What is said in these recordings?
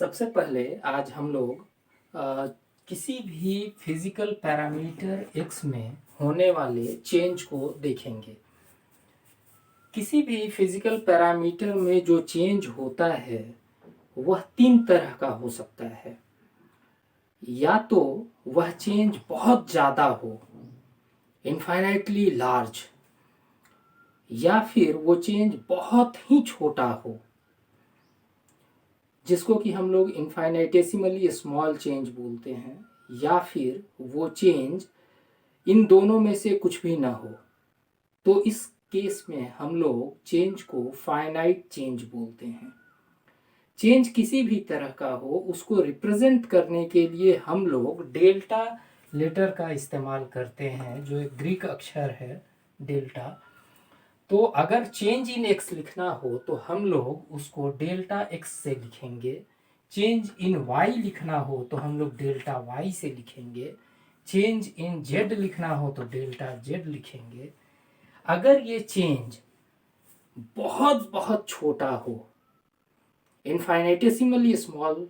सबसे पहले आज हम लोग किसी भी फिजिकल पैरामीटर x में होने वाले चेंज को देखेंगे। किसी भी फिजिकल पैरामीटर में जो चेंज होता है वह तीन तरह का हो सकता है। या तो वह चेंज बहुत ज़्यादा हो, इनफाइनाइटली लार्ज, या फिर वो चेंज बहुत ही छोटा हो, जिसको कि हम लोग इनफाइनाइटेसिमली स्मॉल चेंज बोलते हैं, या फिर वो चेंज इन दोनों में से कुछ भी ना हो। तो इस केस में हम लोग चेंज को फाइनाइट चेंज बोलते हैं। चेंज किसी भी तरह का हो, उसको रिप्रेजेंट करने के लिए हम लोग डेल्टा लेटर का इस्तेमाल करते हैं, जो एक ग्रीक अक्षर है डेल्टा। तो अगर चेंज इन एक्स लिखना हो तो हम लोग उसको डेल्टा एक्स से लिखेंगे। चेंज इन वाई लिखना हो तो हम लोग डेल्टा वाई से लिखेंगे। चेंज इन जेड लिखना हो तो डेल्टा जेड लिखेंगे। अगर ये चेंज बहुत बहुत छोटा हो, इनफाइनेटेसिमली स्मॉल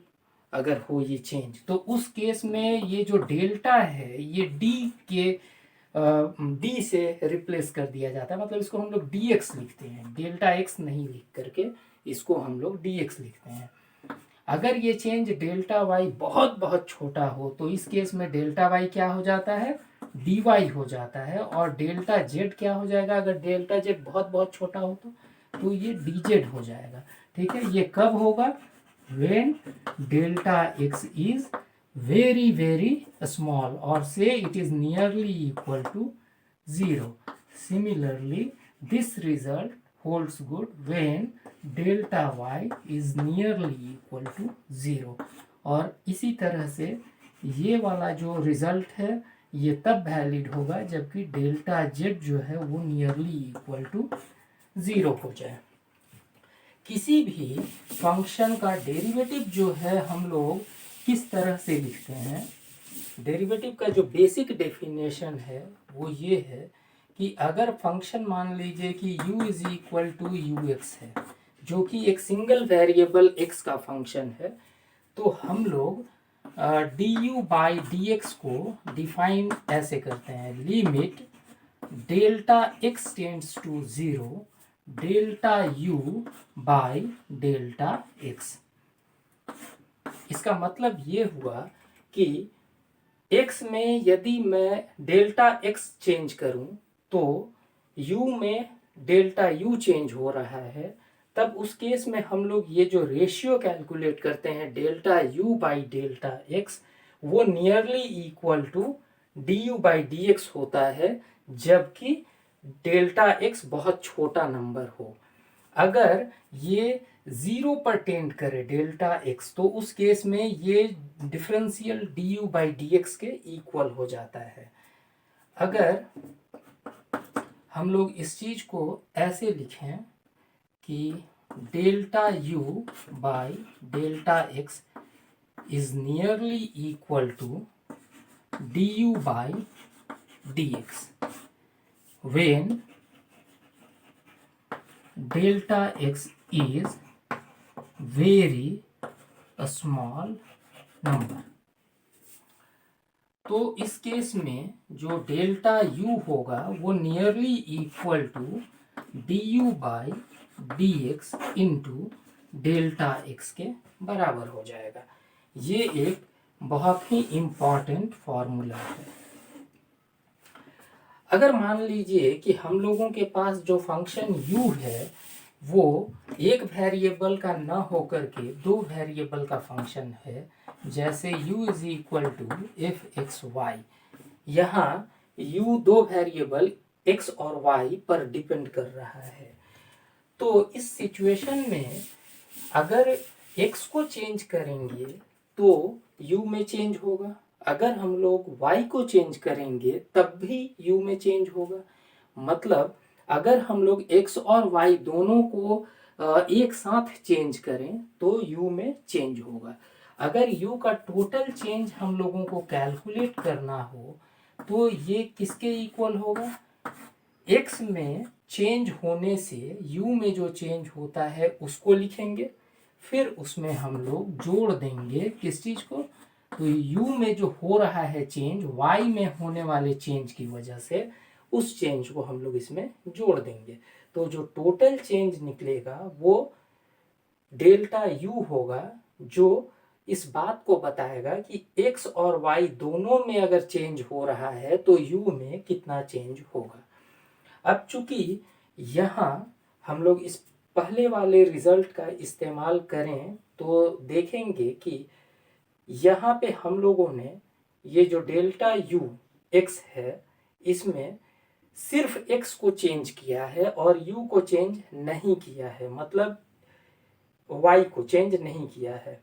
अगर हो ये चेंज, तो उस केस में ये जो डेल्टा है ये डी से रिप्लेस कर दिया जाता है। मतलब इसको हम लोग डी एक्स लिखते हैं, डेल्टा एक्स नहीं लिख करके इसको हम लोग डी एक्स लिखते हैं। अगर ये चेंज डेल्टा वाई बहुत बहुत छोटा हो तो इस केस में डेल्टा वाई क्या हो जाता है, डी वाई हो जाता है। और डेल्टा जेड क्या हो जाएगा, अगर डेल्टा जेड बहुत बहुत छोटा हो तो ये डी जेड हो जाएगा। ठीक है, ये कब होगा, when delta x is very very small, or say it is nearly equal to 0. Similarly, this result holds good when delta y is nearly equal to 0. और इसी तरह से ये वाला जो रिजल्ट है ये तब वैलिड होगा जबकि डेल्टा जेड जो है वो नियरली इक्वल टू 0 हो जाए। किसी भी फंक्शन का डेरिवेटिव जो है हम लोग किस तरह से लिखते हैं, डेरिवेटिव का जो बेसिक डेफिनेशन है वो ये है कि अगर फंक्शन मान लीजिए कि u is equal to u x है, जो कि एक सिंगल वेरिएबल x का फंक्शन है, तो हम लोग d u by d x को डिफाइन ऐसे करते हैं, limit delta x tends to 0 delta u by delta x. इसका मतलब ये हुआ कि x में यदि मैं डेल्टा x चेंज करूं तो u में डेल्टा u चेंज हो रहा है। तब उस केस में हम लोग ये जो रेशियो कैलकुलेट करते हैं delta u by delta x, वो nearly equal to d u by d x होता है, जबकि डेल्टा x बहुत छोटा नंबर हो। अगर ये 0 पर टेंड करे डेल्टा x, तो उस केस में ये differential D u by d x के इक्वल हो जाता है। अगर हम लोग इस चीज को ऐसे लिखें कि delta u by delta x is nearly equal to d u by d x when delta x is very small number, तो इस केस में जो डेल्टा u होगा वो nearly equal to d u by d x into delta x के बराबर हो जाएगा। ये एक बहुत ही इम्पॉर्टेंट फॉर्मूला है। अगर मान लीजिए कि हम लोगों के पास जो फंक्शन u है वो एक वेरिएबल का न होकर के दो वेरिएबल का फंक्शन है, जैसे u is equal to f x y. यहाँ u दो वेरिएबल x और y पर डिपेंड कर रहा है। तो इस सिचुएशन में अगर x को चेंज करेंगे तो u में चेंज होगा, अगर हम लोग y को चेंज करेंगे तब भी u में चेंज होगा। मतलब अगर हम लोग x और y दोनों को एक साथ चेंज करें तो u में चेंज होगा। अगर u का टोटल चेंज हम लोगों को कैलकुलेट करना हो तो ये किसके इक्वल होगा, x में चेंज होने से u में जो चेंज होता है उसको लिखेंगे, फिर उसमें हम लोग जोड़ देंगे किस चीज को, तो u में जो हो रहा है चेंज y में होने वाले चेंज की वजह से उस चेंज को हम लोग इसमें जोड़ देंगे। तो जो टोटल चेंज निकलेगा वो डेल्टा u होगा, जो इस बात को बताएगा कि x और y दोनों में अगर चेंज हो रहा है तो u में कितना चेंज होगा। अब चूंकि यहाँ हम लोग इस पहले वाले रिजल्ट का इस्तेमाल करें तो देखेंगे कि यहाँ पे हम लोगों ने ये जो डेल्टा u x है इसमें सिर्फ x को चेंज किया है और u को चेंज नहीं किया है, मतलब y को चेंज नहीं किया है।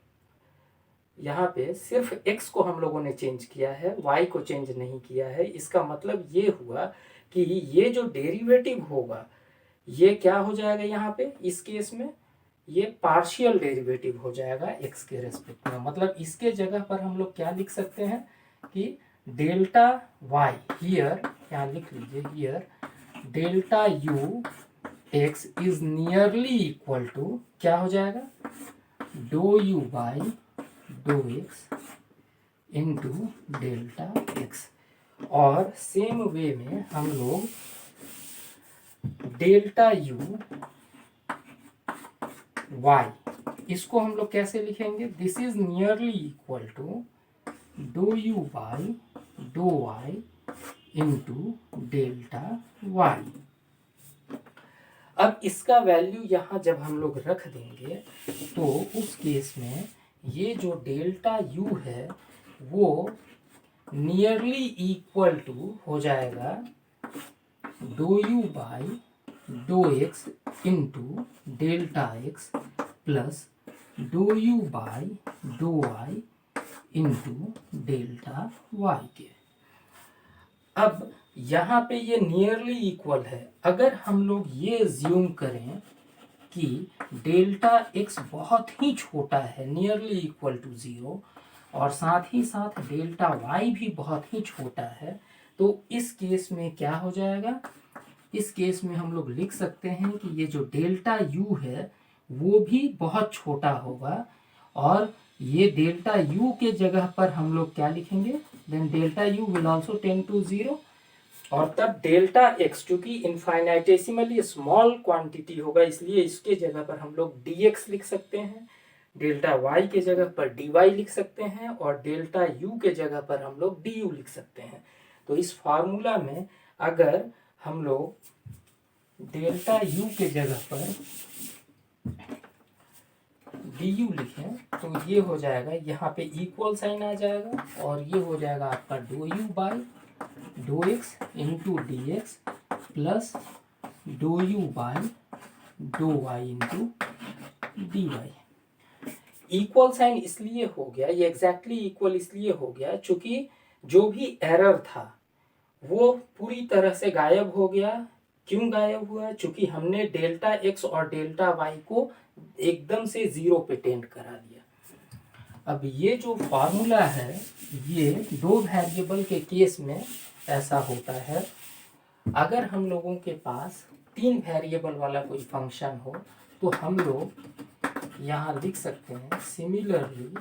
यहाँ पे सिर्फ x को हम लोगों ने चेंज किया है, y को चेंज नहीं किया है। इसका मतलब ये हुआ कि ये जो डेरिवेटिव होगा ये क्या हो जाएगा, यहाँ पे इस केस में ये पार्शियल डेरिवेटिव हो जाएगा x के रेस्पेक्ट में। मतलब इसके जगह पर हम लोग क्या लिख सकते हैं कि डेल्टा y हियर, यहाँ लिख लीजिए here delta u x is nearly equal to क्या हो जाएगा, डो u by dough x into delta x। और सेम वे में हम लोग डेल्टा u y इसको हम लोग कैसे लिखेंगे, this is nearly equal to dough u by dough y into delta y। अब इसका वैल्यू यहाँ जब हम लोग रख देंगे तो उस केस में ये जो डेल्टा u है वो नियरली इक्वल टू हो जाएगा डो u by dough x into delta x plus dough u by dough y into delta y के। अब यहाँ पे ये नियरली इक्वल है। अगर हम लोग ये ज्यूम करें कि डेल्टा x बहुत ही छोटा है, नियरली इक्वल टू 0, और साथ ही साथ डेल्टा y भी बहुत ही छोटा है, तो इस केस में क्या हो जाएगा, इस केस में हम लोग लिख सकते हैं कि ये जो डेल्टा u है वो भी बहुत छोटा होगा। और ये डेल्टा u के जगह पर हम लोग क्या लिखेंगे, then delta u will also tend to 0। और तब डेल्टा x चूंकि इनफाइनाइटेसिमली स्मॉल क्वांटिटी होगा इसलिए इसके जगह पर हम लोग dx लिख सकते हैं, डेल्टा y के जगह पर dy लिख सकते हैं और डेल्टा u के जगह पर हम लोग du लिख सकते हैं। तो इस फार्मूला में अगर हम लोग डेल्टा u के जगह पर du लिखें तो ये हो जाएगा, यहाँ पे इक्वल साइन आ जाएगा और ये हो जाएगा आपका डो u by dough x into d x plus dough u by dough y into d y. Equal sign इसलिए हो गया, ये एग्जैक्टली इक्वल इसलिए हो गया चूंकि जो भी एरर था वो पूरी तरह से गायब हो गया। क्यों गायब हुआ, चूंकि हमने डेल्टा x और डेल्टा y को एकदम से 0 पे टेंड करा दिया। अब ये जो फॉर्मूला है ये दो वेरिएबल के केस में ऐसा होता है। अगर हम लोगों के पास 3 वेरिएबल वाला कोई फंक्शन हो तो हम लोग यहाँ लिख सकते हैं similarly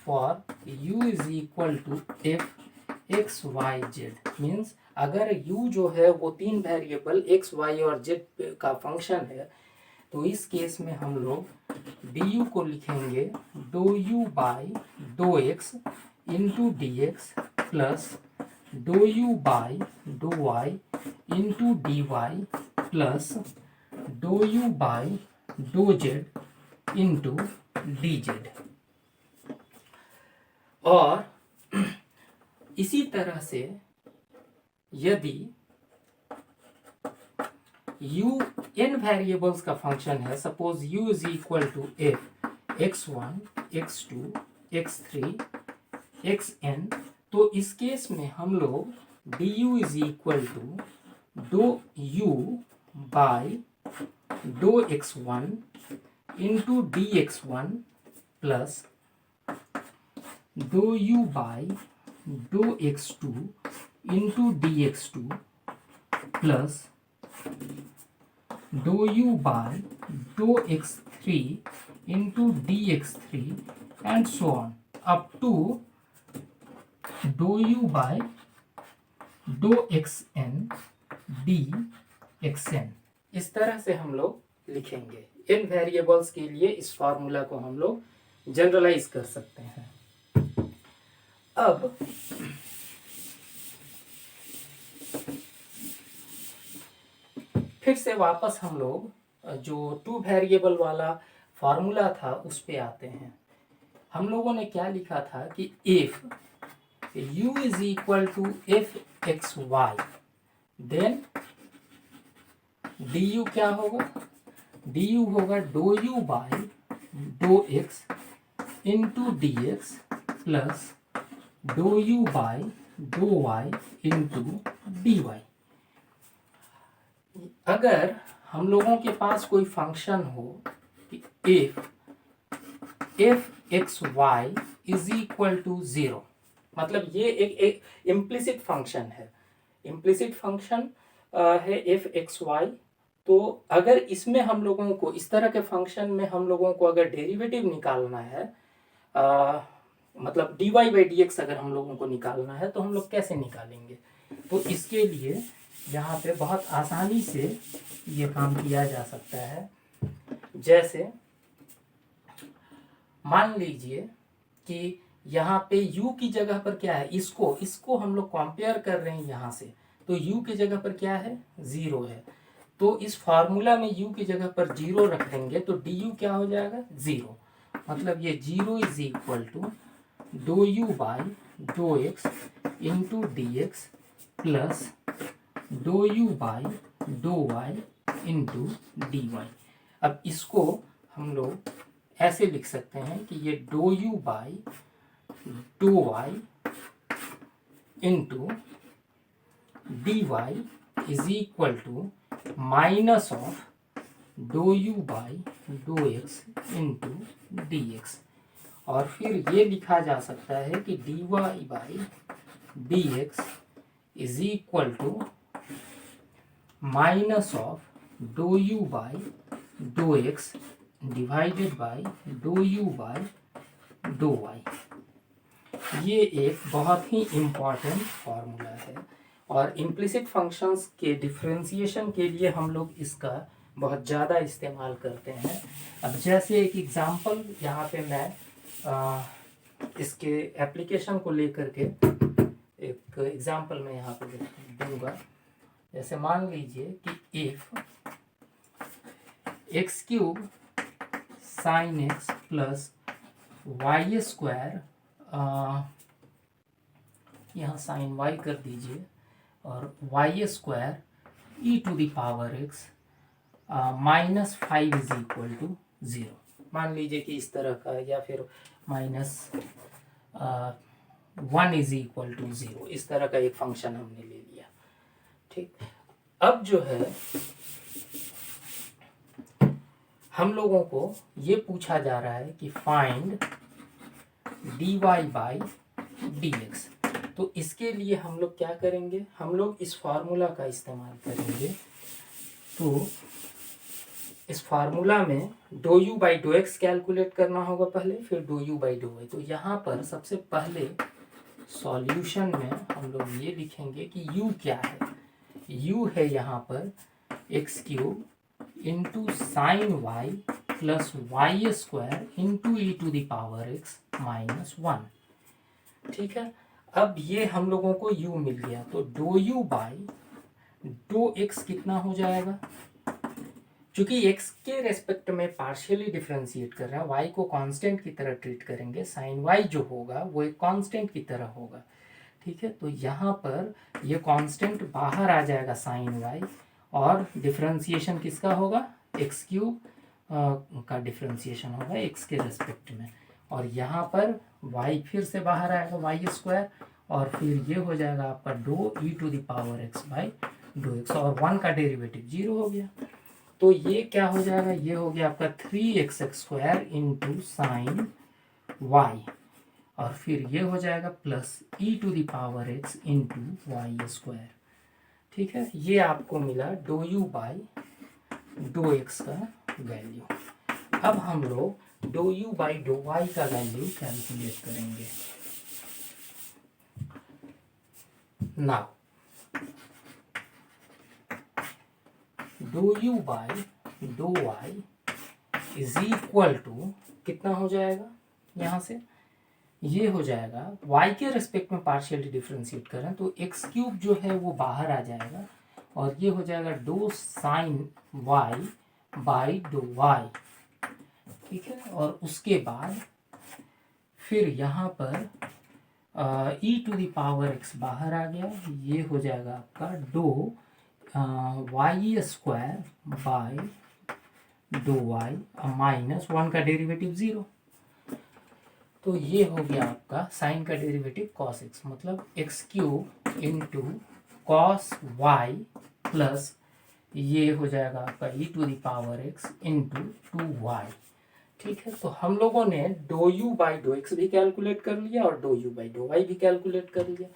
for u is equal to f x y z. Means अगर u जो है वो 3 वेरिएबल x y और z का फंक्शन है तो इस केस में हम लोग du को लिखेंगे do u by dough x into d x plus dough u by dough y into d y plus dough u by do z into d z. और इसी तरह से यदि u n वेरिएबल्स का फंक्शन है, suppose u is equal to f x1 x2 x3 xn, तो इस case में हम लोग du is equal to dough u by do x1 into d x1 plus dough u by do x2 into d x2 plus dough u by do x3 into dx3 and so on up to do u by do xn dxn। इस तरह से हम लोग लिखेंगे। इन variables के लिए इस formula को हम लोग जनरलाइज कर सकते हैं। अब फिर से वापस हम लोग जो टू वेरिएबल वाला फॉर्मूला था उस पे आते हैं। हम लोगों ने क्या लिखा था कि if u is equal to f x y then du क्या होगा, du होगा do u by dough x into d x plus do u by dough y into d y. अगर हम लोगों के पास कोई फंक्शन हो कि f x y is equal to 0, मतलब ये एक इम्प्लिसिट फंक्शन है, इम्प्लिसिट फंक्शन है एफ एक्स वाई। तो अगर इसमें हम लोगों को इस तरह के फंक्शन में हम लोगों को अगर डेरिवेटिव निकालना है, मतलब dy बाई डी एक्स अगर हम लोगों को निकालना है तो हम लोग कैसे निकालेंगे। तो इसके लिए यहाँ पे बहुत आसानी से ये काम किया जा सकता है। जैसे मान लीजिए कि यहाँ पे u की जगह पर क्या है, इसको हम लोग कंपेयर कर रहे हैं यहाँ से, तो u की जगह पर क्या है, 0 है। तो इस फार्मूला में u की जगह पर 0 रख देंगे तो du क्या हो जाएगा, 0। मतलब ये 0 is equal to do u by dough x into d x plus do u by dough y into d y. अब इसको हम लोग ऐसे लिख सकते हैं कि ये do u by dough y into d y is equal to minus of dough u by dough x into d x. और फिर ये लिखा जा सकता है कि d y by d x is equal to minus of dough u by dough x divided by dough u by dough y. ये एक बहुत ही इम्पॉर्टेंट फॉर्मूला है और इम्प्लिसिट फंक्शंस के डिफरेंशिएशन के लिए हम लोग इसका बहुत ज़्यादा इस्तेमाल करते हैं। अब जैसे एक एग्जांपल यहाँ पे मैं इसके एप्लीकेशन को लेकर के एक एग्जांपल मैं यहाँ पे दूंगा। जैसे मान लीजिए कि if x cube sine x plus y square, यहाँ साइन वाई कर दीजिए, और y square e to the power x minus 5 is equal to 0। मान लीजिए कि इस तरह का, या फिर माइनस 1 इज इक्वल टू 0, इस तरह का एक फंक्शन हमने ले लिया। ठीक, अब जो है हम लोगों को ये पूछा जा रहा है कि फाइंड dy बाई dx। तो इसके लिए हम लोग क्या करेंगे, हम लोग इस फार्मूला का इस्तेमाल करेंगे। तो इस फार्मूला में do u by dough x calculate करना होगा पहले, फिर do u by dough y. तो यहाँ पर सबसे पहले सॉल्यूशन में हम लोग ये लिखेंगे कि u क्या है। u है यहाँ पर x cube into sine y plus y square into e to the power x minus 1। ठीक है, अब ये हम लोगों को u मिल गया, तो dough u by dough x कितना हो जाएगा, चूंकि x के रेस्पेक्ट में पार्शियली डिफरेंशिएट कर रहे हैं, y को कांस्टेंट की तरह ट्रीट करेंगे, साइन y जो होगा वो एक कांस्टेंट की तरह होगा। ठीक है, तो यहाँ पर ये कांस्टेंट बाहर आ जाएगा साइन y, और डिफरेंशिएशन किसका होगा, एक्स क्यूब का डिफरेंशिएशन होगा x के रेस्पेक्ट में, और यहाँ पर y फिर से बाहर आएगा वाई स्क्वायर, और फिर ये हो जाएगा आपका do e to the power x by dough x, और 1 का डेरिवेटिव 0 हो गया। तो ये क्या हो जाएगा, ये हो गया आपका 3x square into sine Y, और फिर ये हो जाएगा plus e to the power x into y square. ठीक है, ये आपको मिला do u by dough x का वैल्यू। अब हम लोग do u by dough y का वैल्यू कैलकुलेट करेंगे। Now do u by dough y is equal to कितना हो जाएगा, यहाँ से ये हो जाएगा y के रिस्पेक्ट में पार्शियली डिफ्रेंशिएट करें तो एक्स क्यूब जो है वो बाहर आ जाएगा और ये हो जाएगा do sine y by dough y, ठीक है। और उसके बाद फिर यहाँ पर e to the power x बाहर आ गया, ये हो जाएगा आपका do y square by dough y minus 1 का डेरिवेटिव 0। तो ये हो गया आपका साइन का डेरिवेटिव कॉस एक्स, मतलब x cube into cos y plus ये हो जाएगा आपका e to the power x into 2y, ठीक है। तो हम लोगों ने d u by dough x भी कैलकुलेट कर लिया और d u by dough y भी कैलकुलेट कर लिया।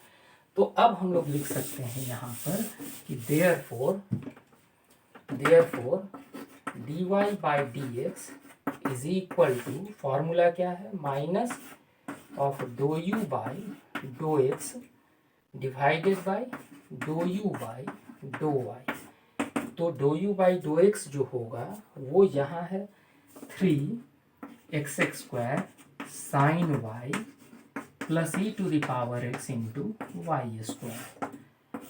तो अब हम लोग लिख सकते हैं यहाँ पर कि therefore dy by d x is equal to, formula क्या है, minus of dough u by dough x divided by dough u by dough y. तो dough u by dough x जो होगा वो यहाँ है 3x square sine y plus e to the power x into y square.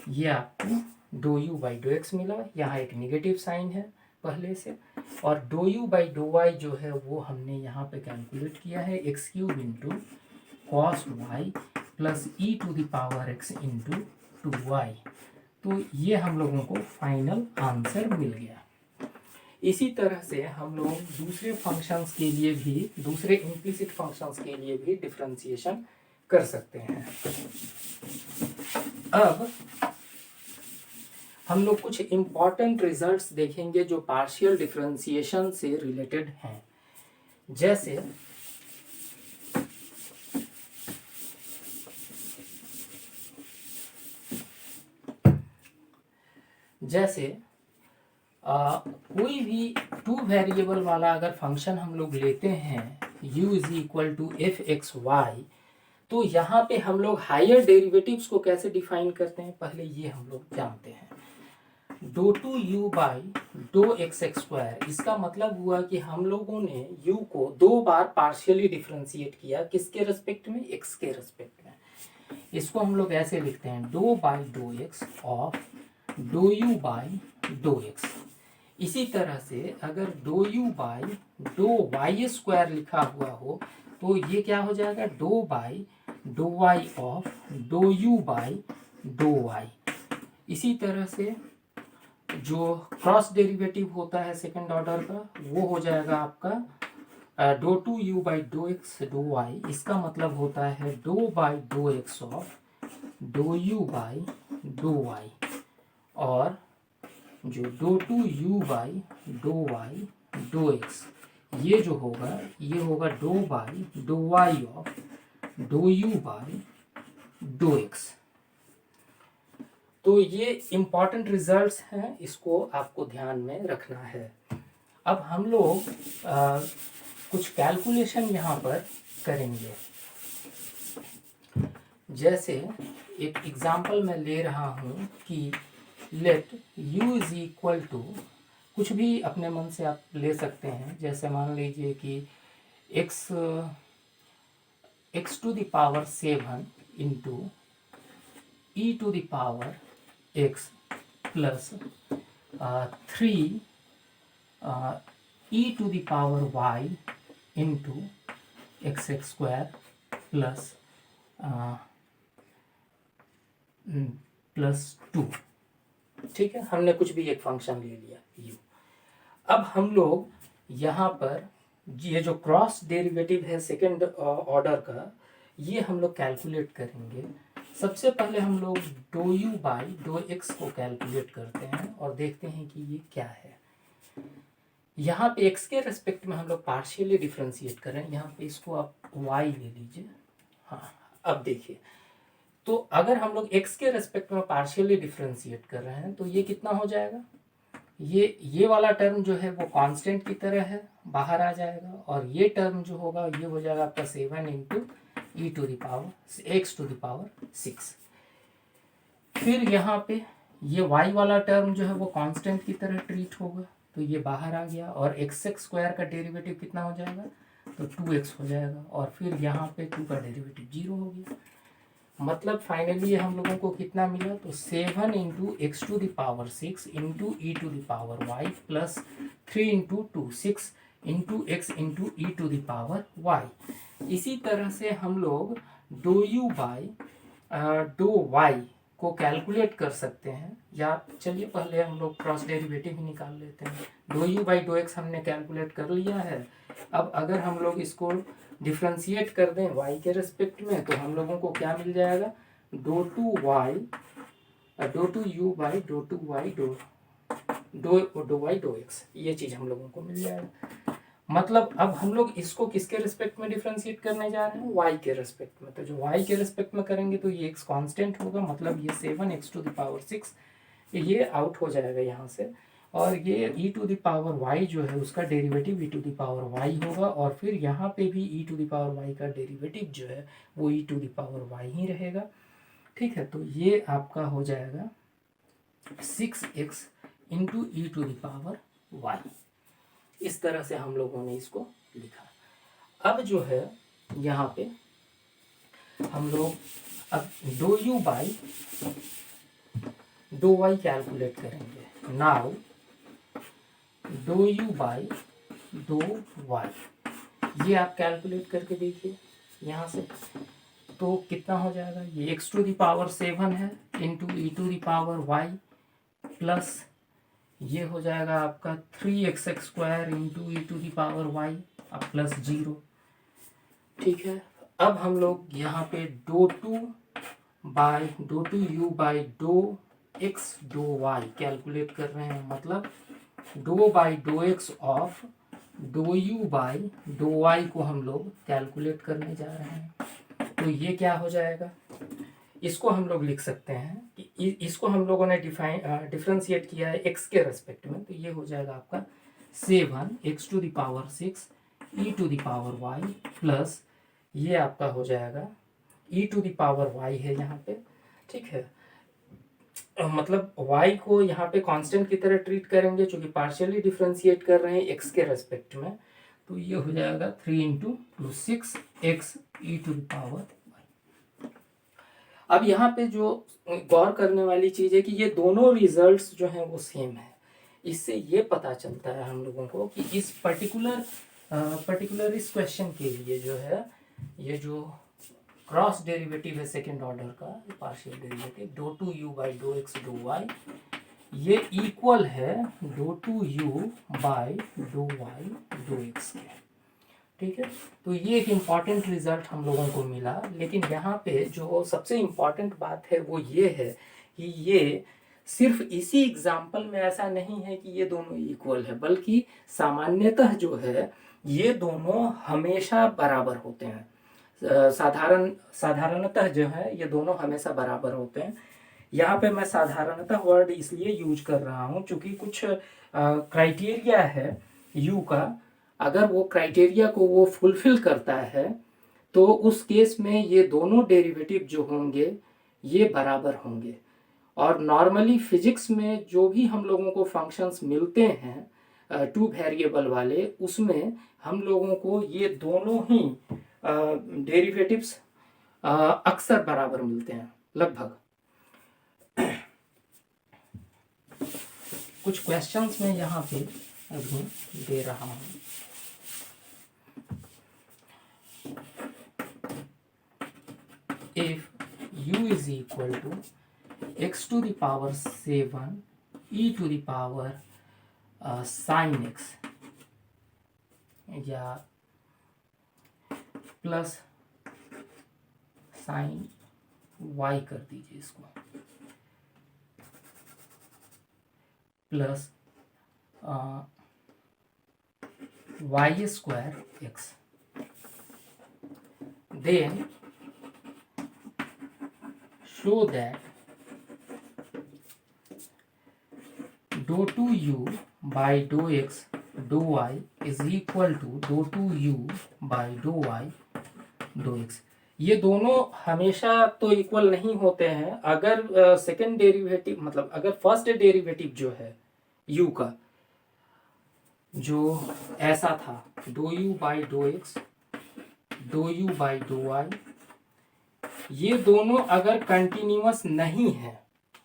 ये आपको d u by dough x मिला, यहाँ एक निगेटिव साइन है पहले से, और d u by dough y जो है वो हमने यहाँ पे कैलकुलेट किया है x cube into cos y plus e to the power x into 2y। तो ये हम लोगों को फाइनल आंसर मिल गया। इसी तरह से हम लोग दूसरे फंक्शंस के लिए भी, दूसरे इम्प्लिसिट फंक्शंस के लिए भी डिफरेंशिएशन कर सकते हैं। अब हम लोग कुछ इम्पॉर्टेंट रिजल्ट्स देखेंगे जो पार्शियल डिफरेंशिएशन से रिलेटेड हैं। जैसे कोई भी टू वेरिएबल वाला अगर फंक्शन हम लोग लेते हैं u is equal to f x y, तो यहाँ पे हम लोग हायर डेरिवेटिव्स को कैसे डिफाइन करते हैं, पहले ये हम लोग जानते हैं। Do two u by dough x square, इसका मतलब हुआ कि हम लोगों ने u को दो बार पार्शियली डिफरेंशिएट किया, किसके रेस्पेक्ट में, x के रेस्पेक्ट में। इसको हम लोग ऐसे लिखते हैं do by dough x of dough u by dough x. इसी तरह से अगर do u by dough y square लिखा हुआ हो तो ये क्या हो जाएगा, do by dough y of dough u by dough y. इसी तरह से जो क्रॉस डेरिवेटिव होता है सेकंड ऑर्डर का वो हो जाएगा आपका do two u by dough x do y. इसका मतलब होता है do by dough x of dough u by dough y, और जो do two u by dough y do x ये जो होगा ये होगा do by dough y of dough u by dough x. तो ये इम्पॉर्टेंट रिजल्ट्स हैं, इसको आपको ध्यान में रखना है। अब हम लोग कुछ कैलकुलेशन यहाँ पर करेंगे। जैसे एक एग्जांपल मैं ले रहा हूँ कि let u is equal to, कुछ भी अपने मन से आप ले सकते हैं, जैसे मान लीजिए कि x to the power 7 into e to the power x plus 3 e to the power y into x square plus 2, ठीक है। हमने कुछ भी एक फंक्शन ले लिया u। अब हम लोग यहाँ पर ये जो क्रॉस डेरिवेटिव है सेकेंड ऑर्डर का, ये हम लोग कैलकुलेट करेंगे। सबसे पहले हम लोग do u by dough x को कैलकुलेट करते हैं और देखते हैं कि ये क्या है। यहाँ पे x के रेस्पेक्ट में हम लोग पार्शियली डिफरेंशिएट करें, यहाँ पे इसको आप y ले लीजिए। हाँ, अब देखिए, तो अगर हम लोग x के रेस्पेक्ट में पार्शियली डिफरेंशिएट कर रहे हैं तो ये कितना हो जाएगा, ये वाला टर्म जो है वो कांस्टेंट की तरह है, बाहर आ जाएगा, और ये टर्म जो होगा ये हो जाएगा आपका 7 into e to the power x to the power 6। फिर यहाँ पे ये y वाला टर्म जो है वो कांस्टेंट की तरह ट्रीट होगा, तो ये बाहर आ गया, और एक्स एक्स स्क्वायर का डेरिवेटिव कितना हो जाएगा, तो 2x हो जाएगा, और फिर यहाँ पे 2 का डेरिवेटिव 0 हो गया। मतलब फाइनली हम लोगों को कितना मिला, तो 7 into x to the power 6 into e to the power y plus 3 into 2 6 into x into e to the power y. इसी तरह से हम लोग do u by do y को कैलकुलेट कर सकते हैं, या चलिए पहले हम लोग क्रॉस डेरिवेटिव ही निकाल लेते हैं। दो यू बाई दो एक्स हमने कैलकुलेट कर लिया है। अब अगर हम लोग इसको डिफ्रेंशिएट कर दें y के रेस्पेक्ट में, तो हम लोगों को क्या मिल जाएगा, दो टू यू बाई दो टू वाई दो वाई दो एक्स, ये चीज़ हम लोगों को मिल जाएगा। मतलब अब हम लोग इसको किसके रेस्पेक्ट में डिफ्रेंशिएट करने जा रहे हैं, y के रेस्पेक्ट में। तो जो y के रेस्पेक्ट में करेंगे तो ये x कांस्टेंट होगा, मतलब ये 7x टू दावर 6 ये आउट हो जाएगा यहाँ से, और ये e टू दावर y जो है उसका derivative e to the power y होगा, और फिर यहाँ पे भी e टू दावर y का डेरिवेटिव जो है वो e टू दावर y ही रहेगा। ठीक है, तो ये आपका हो जाएगा 6x into e to the power y। इस तरह से हम लोगों ने इसको लिखा। अब जो है यहाँ पे हम लोग अब दो u by do y calculate करेंगे। नाउ दो यू बाई दो वाई ये आप कैलकुलेट करके देखिए यहाँ से, तो कितना हो जाएगा, ये एक्स टू दावर 7 है into e to the power y plus ये हो जाएगा आपका 3x square into e to the power y अब प्लस 0। ठीक है, अब हम लोग यहाँ पे do two u by do x do y calculate कर रहे हैं, मतलब do by do x of do u by do y को हम लोग कैलकुलेट करने जा रहे हैं। तो ये क्या हो जाएगा, इसको हम लोग लिख सकते हैं कि इसको हम लोगों ने डिफ्रेंशिएट किया है x के रेस्पेक्ट में, तो ये हो जाएगा आपका 7x to the power 6 e to the power y plus ये आपका हो जाएगा ई टू दावर वाई है यहाँ पे। ठीक है, मतलब y को यहाँ पे कांस्टेंट की तरह ट्रीट करेंगे चूंकि पार्शियली डिफ्रेंशिएट कर रहे हैं x के रेस्पेक्ट में, तो ये हो जाएगा 3 into 6x E to the power. अब यहाँ पे जो गौर करने वाली चीज़ है कि ये दोनों रिजल्ट्स जो हैं वो सेम है। इससे ये पता चलता है हम लोगों को कि इस पर्टिकुलर इस क्वेश्चन के लिए जो है ये जो क्रॉस डेरिवेटिव है सेकेंड ऑर्डर का पार्शियल डेरिवेटिव दो two u by do x do Y ये इक्वल है दो two u by do Y दो एक्स के। ठीक है, तो ये एक इम्पॉर्टेंट रिजल्ट हम लोगों को मिला। लेकिन यहाँ पे जो सबसे इम्पॉर्टेंट बात है वो ये है कि ये सिर्फ इसी एग्जाम्पल में ऐसा नहीं है कि ये दोनों इक्वल है, बल्कि सामान्यतः जो है ये दोनों हमेशा बराबर होते हैं। साधारणतः जो है ये दोनों हमेशा बराबर होते हैं। यहाँ पे मैं साधारणतः वर्ड इसलिए यूज कर रहा हूँ क्योंकि कुछ क्राइटेरिया है यू का, अगर वो क्राइटेरिया को वो फुलफिल करता है तो उस केस में ये दोनों डेरिवेटिव जो होंगे ये बराबर होंगे। और नॉर्मली फिजिक्स में जो भी हम लोगों को फंक्शंस मिलते हैं टू वेरिएबल वाले, उसमें हम लोगों को ये दोनों ही डेरिवेटिव्स अक्सर बराबर मिलते हैं लगभग। कुछ क्वेश्चंस में यहाँ पे अभी दे रहा हूँ। If u is equal to x to the power 7 e to the power sin x या प्लस sin y कर दीजिए इसको, plus y square x, then show that do two u by dough x do y is equal to do two u by dough y do x. ये दोनों हमेशा तो equal नहीं होते हैं। अगर सेकेंड डेरिवेटिव मतलब अगर फर्स्ट डेरिवेटिव जो है u का जो ऐसा था do u by dough x do u by dough y, ये दोनों अगर कंटिन्यूअस नहीं है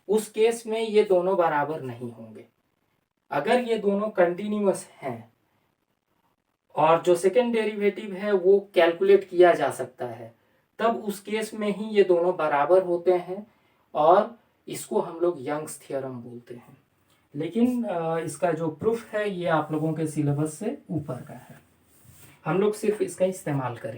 उस केस में ये दोनों बराबर नहीं होंगे। अगर ये दोनों कंटिन्यूअस हैं और जो सेकेंड डेरिवेटिव है वो कैलकुलेट किया जा सकता है, तब उस केस में ही ये दोनों बराबर होते हैं और इसको हम लोग यंग्स थ्योरम बोलते हैं। लेकिन इसका जो प्रूफ है ये आप लोगों के सिलेबस से ऊपर का है, हम लोग सिर्फ इसका इस्तेमाल करेंगे।